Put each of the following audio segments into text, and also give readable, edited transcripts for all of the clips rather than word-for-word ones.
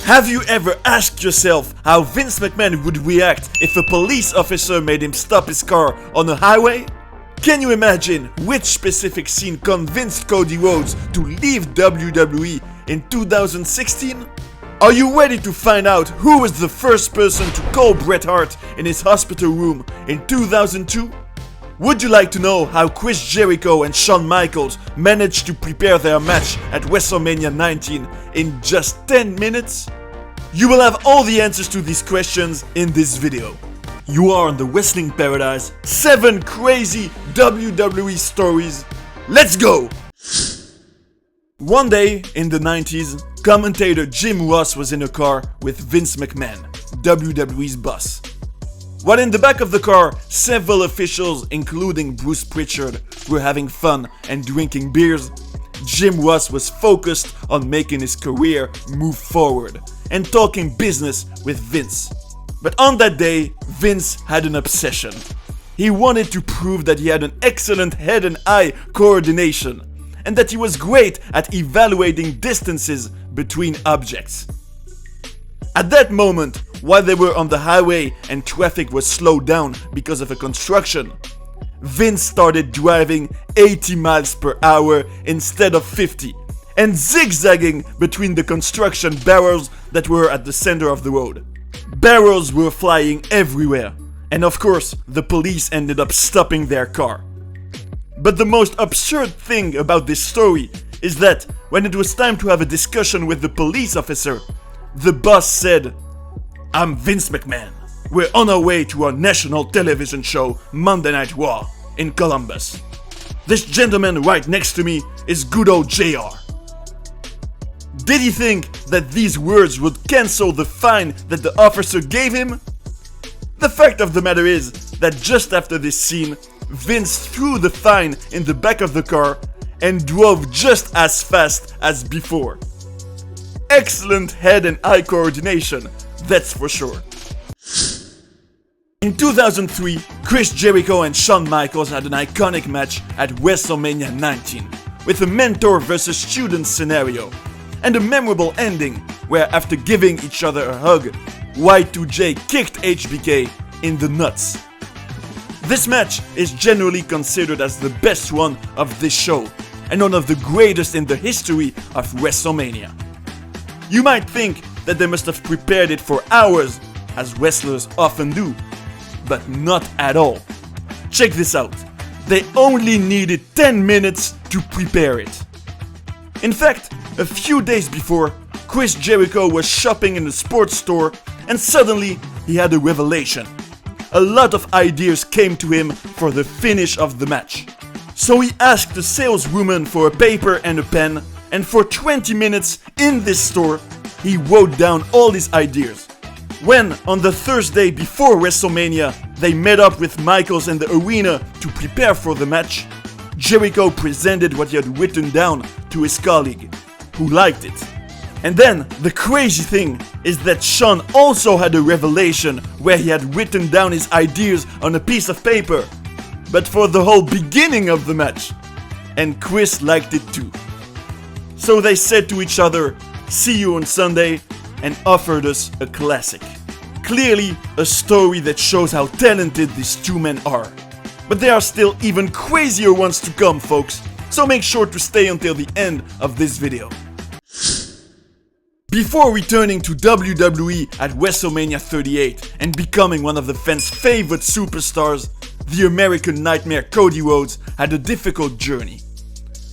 Have you ever asked yourself how Vince McMahon would react if a police officer made him stop his car on a highway? Can you imagine which specific scene convinced Cody Rhodes to leave WWE in 2016? Are you ready to find out who was the first person to call Bret Hart in his hospital room in 2002? Would you like to know how Chris Jericho and Shawn Michaels managed to prepare their match at WrestleMania 19 in just 10 minutes? You will have all the answers to these questions in this video. You are on the Wrestling Paradise, 7 crazy WWE stories. Let's go! One day in the 90s, commentator Jim Ross was in a car with Vince McMahon, WWE's boss. While in the back of the car, several officials, including Bruce Pritchard, were having fun and drinking beers, Jim Ross was focused on making his career move forward and talking business with Vince. But on that day, Vince had an obsession. He wanted to prove that he had an excellent head and eye coordination and that he was great at evaluating distances between objects. At that moment, while they were on the highway and traffic was slowed down because of a construction, Vince started driving 80 miles per hour instead of 50 and zigzagging between the construction barrels that were at the center of the road. Barrels were flying everywhere, and of course, the police ended up stopping their car. But the most absurd thing about this story is that when it was time to have a discussion with the police officer, the boss said, "I'm Vince McMahon. We're on our way to our national television show, Monday Night Raw, in Columbus. This gentleman right next to me is good old JR." Did he think that these words would cancel the fine that the officer gave him? The fact of the matter is that just after this scene, Vince threw the fine in the back of the car and drove just as fast as before. Excellent head and eye coordination, that's for sure. In 2003, Chris Jericho and Shawn Michaels had an iconic match at WrestleMania 19 with a mentor versus student scenario and a memorable ending where after giving each other a hug, Y2J kicked HBK in the nuts. This match is generally considered as the best one of this show and one of the greatest in the history of WrestleMania. You might think that they must have prepared it for hours, as wrestlers often do, but not at all. Check this out. They only needed 10 minutes to prepare it. In fact, a few days before, Chris Jericho was shopping in a sports store and suddenly he had a revelation. A lot of ideas came to him for the finish of the match. So he asked the saleswoman for a paper and a pen, and for 20 minutes in this store, he wrote down all his ideas. When, on the Thursday before WrestleMania, they met up with Michaels in the arena to prepare for the match, Jericho presented what he had written down to his colleague, who liked it. And then, the crazy thing is that Shawn also had a revelation where he had written down his ideas on a piece of paper, but for the whole beginning of the match. And Chris liked it too. So they said to each other, "See you on Sunday," and offered us a classic. Clearly, a story that shows how talented these two men are. But there are still even crazier ones to come, folks, so make sure to stay until the end of this video. Before returning to WWE at WrestleMania 38 and becoming one of the fans' favorite superstars, the American Nightmare Cody Rhodes had a difficult journey.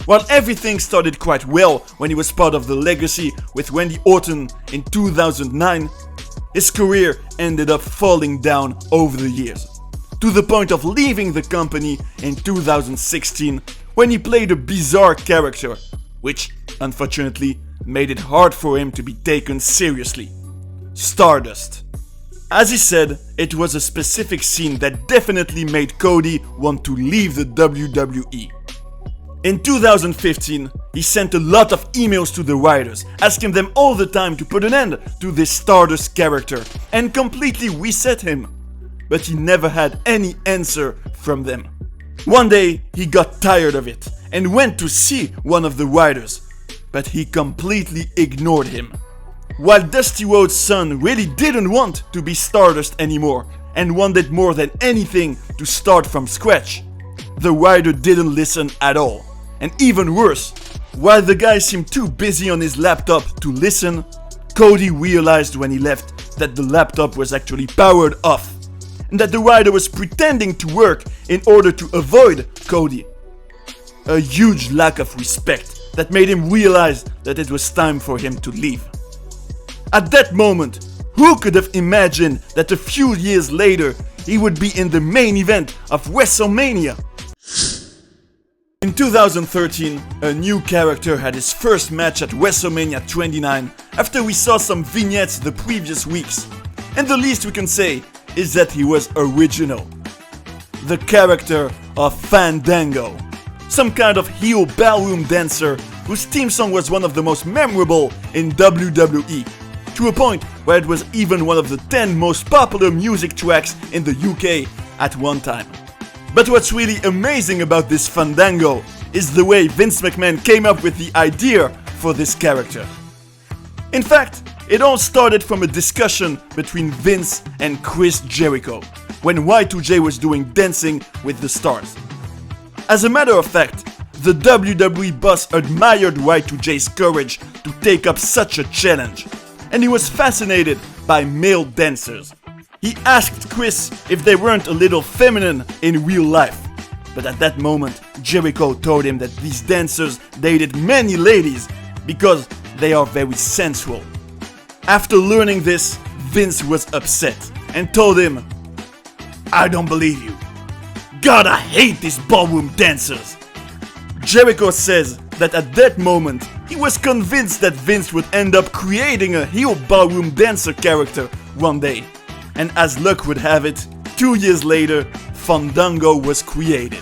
While everything started quite well when he was part of the Legacy with Randy Orton in 2009, his career ended up falling down over the years, to the point of leaving the company in 2016 when he played a bizarre character, which, unfortunately, made it hard for him to be taken seriously. Stardust. As he said, it was a specific scene that definitely made Cody want to leave the WWE. In 2015, he sent a lot of emails to the writers, asking them all the time to put an end to this Stardust character and completely reset him. But he never had any answer from them. One day, he got tired of it and went to see one of the writers, but he completely ignored him. While Dusty Rhodes' son really didn't want to be Stardust anymore and wanted more than anything to start from scratch, the Ryder didn't listen at all. And even worse, while the guy seemed too busy on his laptop to listen, Cody realized when he left that the laptop was actually powered off and that the Ryder was pretending to work in order to avoid Cody. A huge lack of respect that made him realize that it was time for him to leave. At that moment, who could have imagined that a few years later he would be in the main event of WrestleMania? In 2013, a new character had his first match at WrestleMania 29 after we saw some vignettes the previous weeks, and the least we can say is that he was original. The character of Fandango, some kind of heel ballroom dancer whose theme song was one of the most memorable in WWE, to a point where it was even one of the 10 most popular music tracks in the UK at one time. But what's really amazing about this Fandango is the way Vince McMahon came up with the idea for this character. In fact, it all started from a discussion between Vince and Chris Jericho when Y2J was doing Dancing with the Stars. As a matter of fact, the WWE boss admired Y2J's courage to take up such a challenge, and he was fascinated by male dancers. He asked Chris if they weren't a little feminine in real life, but at that moment, Jericho told him that these dancers dated many ladies because they are very sensual. After learning this, Vince was upset and told him, "I don't believe you. God, I hate these ballroom dancers." Jericho says that at that moment, he was convinced that Vince would end up creating a heel ballroom dancer character one day. And as luck would have it, 2 years later, Fandango was created.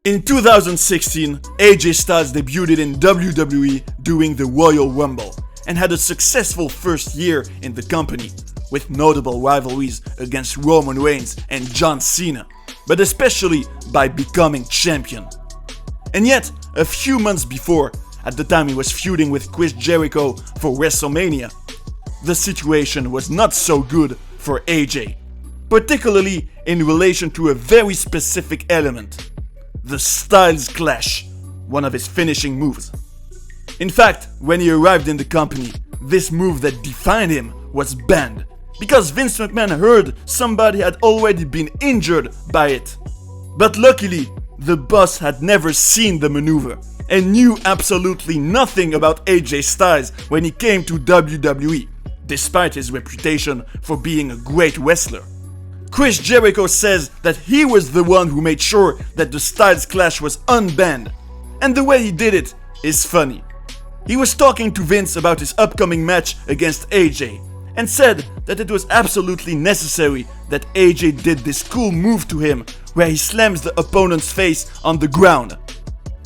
In 2016, AJ Styles debuted in WWE during the Royal Rumble and had a successful first year in the company, with notable rivalries against Roman Reigns and John Cena, but especially by becoming champion. And yet, a few months before, at the time he was feuding with Chris Jericho for WrestleMania, the situation was not so good for AJ, particularly in relation to a very specific element, the Styles Clash, one of his finishing moves. In fact, when he arrived in the company, this move that defined him was banned, because Vince McMahon heard somebody had already been injured by it. But luckily, the boss had never seen the maneuver and knew absolutely nothing about AJ Styles when he came to WWE, despite his reputation for being a great wrestler. Chris Jericho says that he was the one who made sure that the Styles Clash was unbanned, and the way he did it is funny. He was talking to Vince about his upcoming match against AJ, and said that it was absolutely necessary that AJ did this cool move to him where he slams the opponent's face on the ground.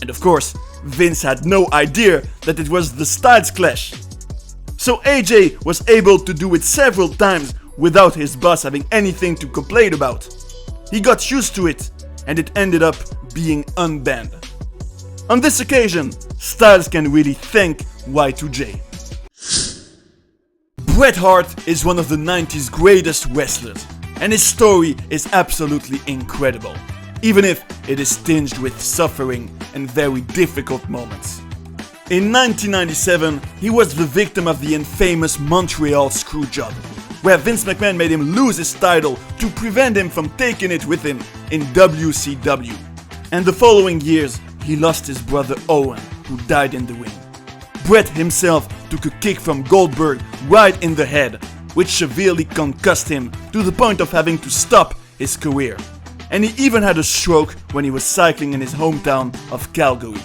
And of course, Vince had no idea that it was the Styles Clash. So AJ was able to do it several times without his boss having anything to complain about. He got used to it, and it ended up being unbanned. On this occasion, Styles can really thank Y2J. Bret Hart is one of the 90s greatest wrestlers, and his story is absolutely incredible, even if it is tinged with suffering and very difficult moments. In 1997, he was the victim of the infamous Montreal Screwjob, where Vince McMahon made him lose his title to prevent him from taking it with him in WCW. And the following years, he lost his brother Owen, who died in the ring. Bret himself took a kick from Goldberg right in the head, which severely concussed him to the point of having to stop his career. And he even had a stroke when he was cycling in his hometown of Calgary.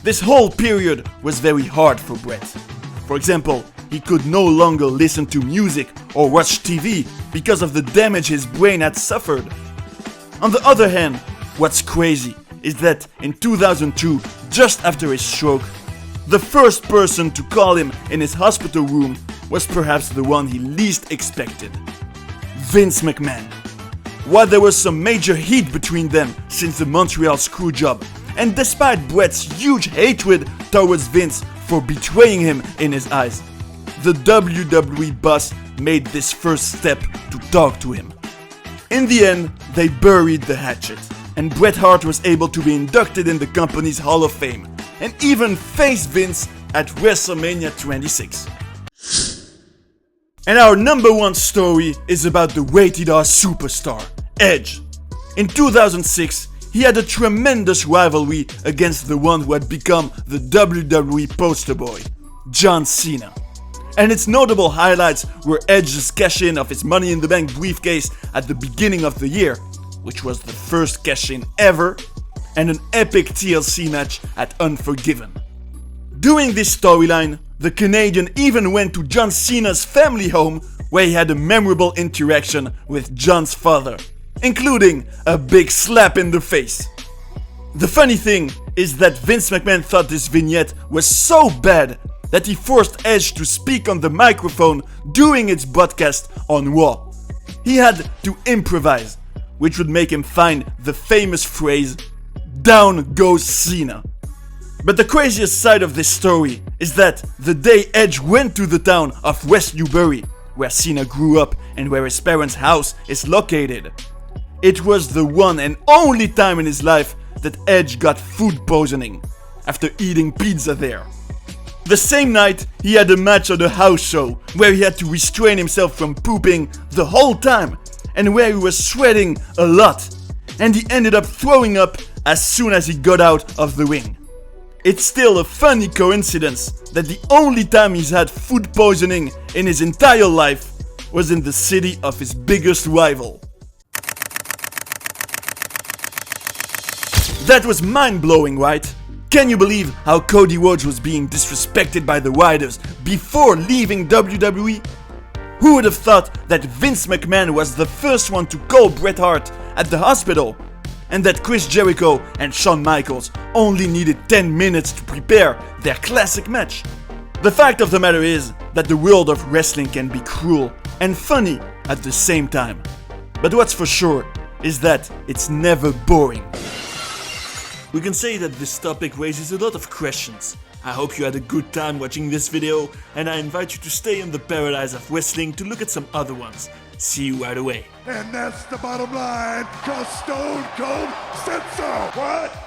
This whole period was very hard for Bret. For example, he could no longer listen to music or watch TV because of the damage his brain had suffered. On the other hand, what's crazy is that in 2002, just after his stroke, the first person to call him in his hospital room was perhaps the one he least expected: Vince McMahon. While there was some major heat between them since the Montreal Screwjob, and despite Bret's huge hatred towards Vince for betraying him in his eyes. The WWE boss made this first step to talk to him. In the end, they buried the hatchet, and Bret Hart was able to be inducted in the company's Hall of Fame, and even face Vince at WrestleMania 26. And our number one story is about the rated R superstar, Edge. In 2006, he had a tremendous rivalry against the one who had become the WWE poster boy, John Cena. And its notable highlights were Edge's cash-in of his Money in the Bank briefcase at the beginning of the year, which was the first cash-in ever, and an epic TLC match at Unforgiven. During this storyline, the Canadian even went to John Cena's family home where he had a memorable interaction with John's father, including a big slap in the face. The funny thing is that Vince McMahon thought this vignette was so bad that he forced Edge to speak on the microphone during its broadcast on Raw. He had to improvise, which would make him find the famous phrase, "Down goes Cena." But the craziest side of this story is that the day Edge went to the town of West Newbury, where Cena grew up and where his parents' house is located, it was the one and only time in his life that Edge got food poisoning after eating pizza there. The same night, he had a match on a house show where he had to restrain himself from pooping the whole time and where he was sweating a lot, and he ended up throwing up as soon as he got out of the ring. It's still a funny coincidence that the only time he's had food poisoning in his entire life was in the city of his biggest rival. That was mind-blowing, right? Can you believe how Cody Rhodes was being disrespected by the writers before leaving WWE? Who would have thought that Vince McMahon was the first one to call Bret Hart at the hospital? And that Chris Jericho and Shawn Michaels only needed 10 minutes to prepare their classic match? The fact of the matter is that the world of wrestling can be cruel and funny at the same time. But what's for sure is that it's never boring. We can say that this topic raises a lot of questions. I hope you had a good time watching this video, and I invite you to stay in the paradise of wrestling to look at some other ones. See you right away. And that's the bottom line, 'cause Stone Cold said so. What?